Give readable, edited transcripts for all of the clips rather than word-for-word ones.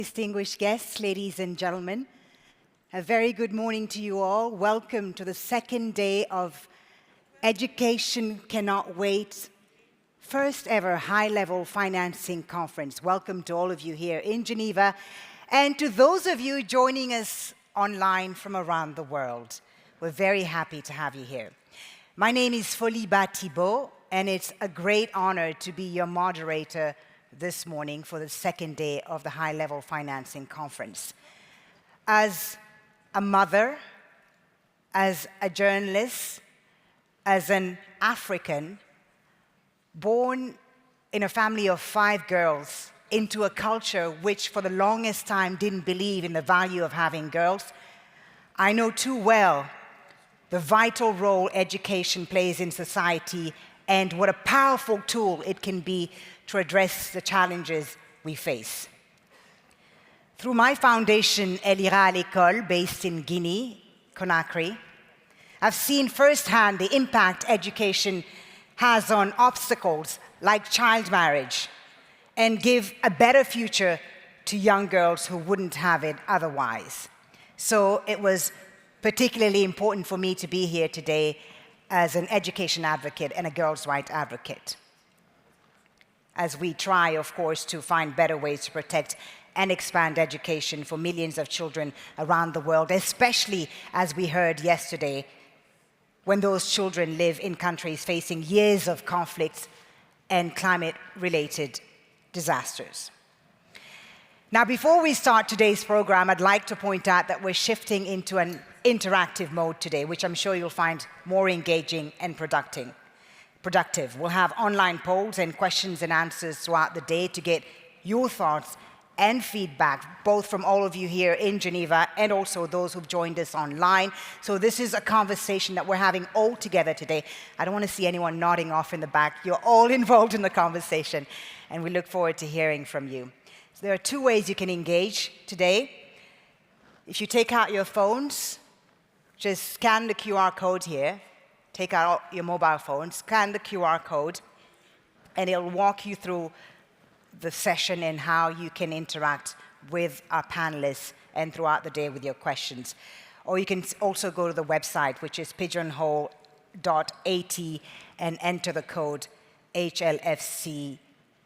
Distinguished guests, ladies and gentlemen, a very good morning to you all. Welcome to the second day of Education Cannot Wait, first ever high-level financing conference. Welcome to all of you here in Geneva and to those of you joining us online from around the world. We're very happy to have you here. My name is Folly Bah Thibault, and it's a great honor to be your moderator this morning for the second day of the High-Level Financing Conference. As a mother, as a journalist, as an African, born in a family of 5 girls into a culture which for the longest time didn't believe in the value of having girls, I know too well the vital role education plays in society and what a powerful tool it can be to address the challenges we face. Through my foundation, Elle, L'école, based in Guinea, Conakry, I've seen firsthand the impact education has on obstacles like child marriage and give a better future to young girls who wouldn't have it otherwise. So it was particularly important for me to be here today as an education advocate and a girls' rights advocate, as we try, of course, to find better ways to protect and expand education for millions of children around the world, especially, as we heard yesterday, when those children live in countries facing years of conflicts and climate-related disasters. Now, before we start today's program, I'd like to point out that we're shifting into an interactive mode today, which I'm sure you'll find more engaging and productive. We'll have online polls and questions and answers throughout the day to get your thoughts and feedback, both from all of you here in Geneva and also those who've joined us online. So this is a conversation that we're having all together today. I don't want to see anyone nodding off in the back. You're all involved in the conversation, and we look forward to hearing from you. So there are 2 ways you can engage today. If you take out your phones, just scan the QR code here. Take out your mobile phone, scan the QR code, and it'll walk you through the session and how you can interact with our panelists and throughout the day with your questions. Or you can also go to the website, which is pigeonhole.at, and enter the code HLFC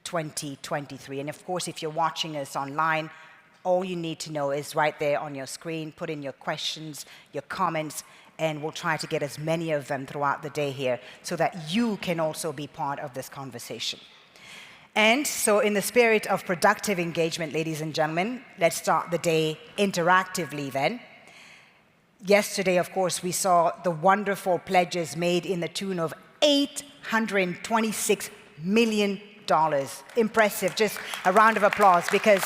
2023. And of course, if you're watching us online, all you need to know is right there on your screen. Put in your questions, your comments, and we'll try to get as many of them throughout the day here so that you can also be part of this conversation. And so in the spirit of productive engagement, ladies and gentlemen, let's start the day interactively then. Yesterday, of course, we saw the wonderful pledges made in the tune of $826 million. Impressive. Just a round of applause, because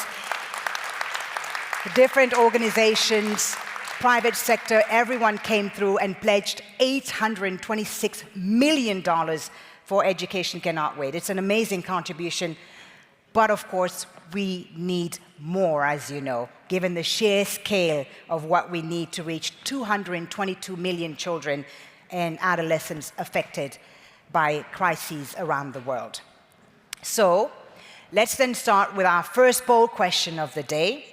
the different organizations, private sector, everyone came through and pledged $826 million for Education Cannot Wait. It's an amazing contribution, but of course, we need more, as you know, given the sheer scale of what we need to reach 222 million children and adolescents affected by crises around the world. So, let's then start with our first poll question of the day.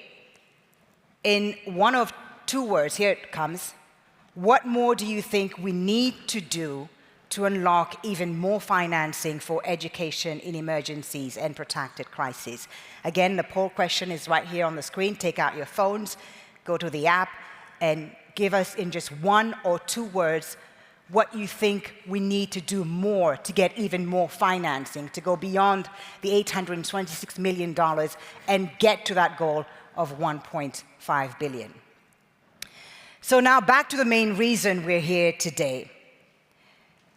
In one of 2 words, here it comes. What more do you think we need to do to unlock even more financing for education in emergencies and protracted crises? Again, the poll question is right here on the screen. Take out your phones, go to the app, and give us in just 1 or 2 words what you think we need to do more to get even more financing, to go beyond the $826 million and get to that goal of $1.5 billion. So now back to the main reason we're here today.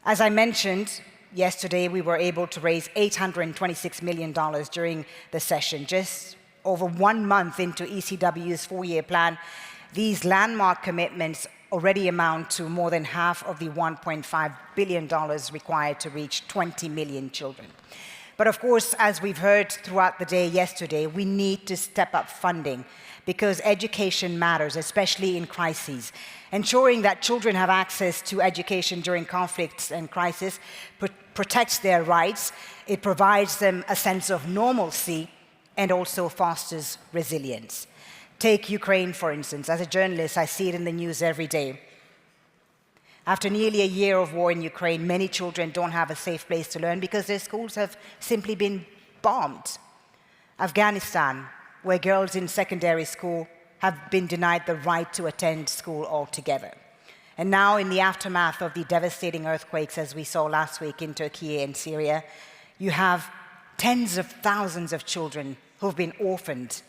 As I mentioned, yesterday we were able to raise $826 million during the session. Just over 1 month into ECW's 4-year plan, these landmark commitments already amount to more than half of the $1.5 billion required to reach 20 million children. But of course, as we've heard throughout the day yesterday, we need to step up funding because education matters, especially in crises. Ensuring that children have access to education during conflicts and crisis protects their rights. It provides them a sense of normalcy and also fosters resilience. Take Ukraine, for instance. As a journalist, I see it in the news every day. After nearly a year of war in Ukraine, many children don't have a safe place to learn because their schools have simply been bombed. Afghanistan, where girls in secondary school have been denied the right to attend school altogether. And now, in the aftermath of the devastating earthquakes, as we saw last week in Turkey and Syria, you have tens of thousands of children who've been orphaned,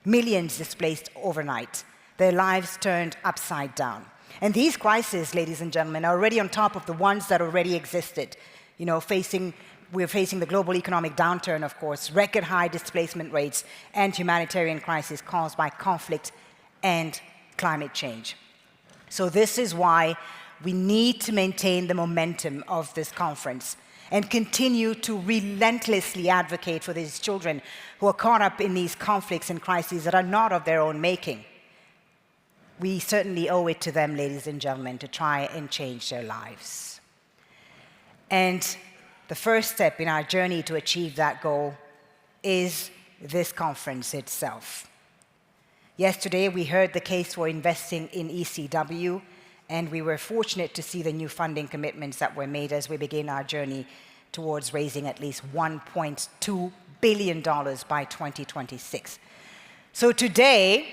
millions displaced overnight, their lives turned upside down. And these crises, ladies and gentlemen, are already on top of the ones that already existed. You know, we're facing the global economic downturn, of course, record high displacement rates, and humanitarian crises caused by conflict and climate change. So this is why we need to maintain the momentum of this conference and continue to relentlessly advocate for these children who are caught up in these conflicts and crises that are not of their own making. We certainly owe it to them, ladies and gentlemen, to try and change their lives. And the first step in our journey to achieve that goal is this conference itself. Yesterday, we heard the case for investing in ECW, and we were fortunate to see the new funding commitments that were made as we begin our journey towards raising at least $1.2 billion by 2026. So today,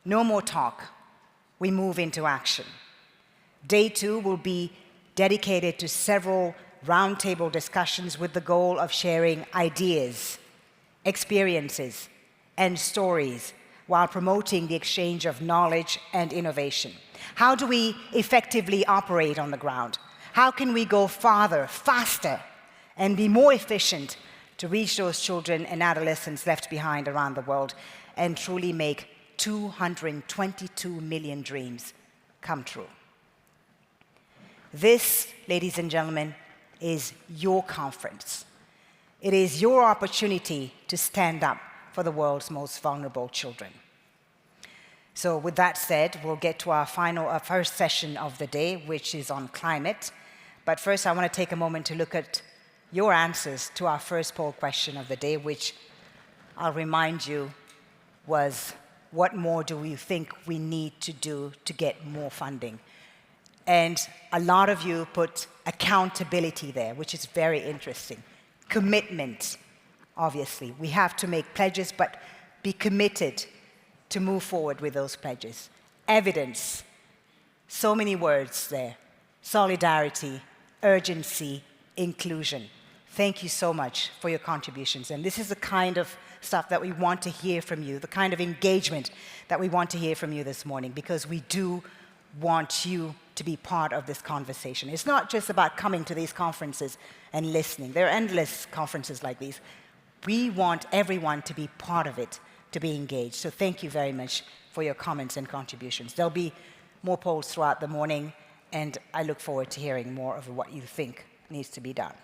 no more talk. We move into action. Day 2 will be dedicated to several roundtable discussions with the goal of sharing ideas, experiences, and stories while promoting the exchange of knowledge and innovation. How do we effectively operate on the ground? How can we go farther, faster, and be more efficient to reach those children and adolescents left behind around the world and truly make 222 million dreams come true? This, ladies and gentlemen, is your conference. It is your opportunity to stand up for the world's most vulnerable children. So with that said, we'll get to our first session of the day, which is on climate. But first, I want to take a moment to look at your answers to our first poll question of the day, which I'll remind you was, what more do we think we need to do to get more funding? And a lot of you put accountability there, which is very interesting. Commitment, obviously. We have to make pledges, but be committed to move forward with those pledges. Evidence, so many words there. Solidarity, urgency, inclusion. Thank you so much for your contributions. And this is the kind of stuff that we want to hear from you, the kind of engagement that we want to hear from you this morning, because we do want you to be part of this conversation. It's not just about coming to these conferences and listening. There are endless conferences like these. We want everyone to be part of it, to be engaged. So thank you very much for your comments and contributions. There'll be more polls throughout the morning, and I look forward to hearing more of what you think needs to be done.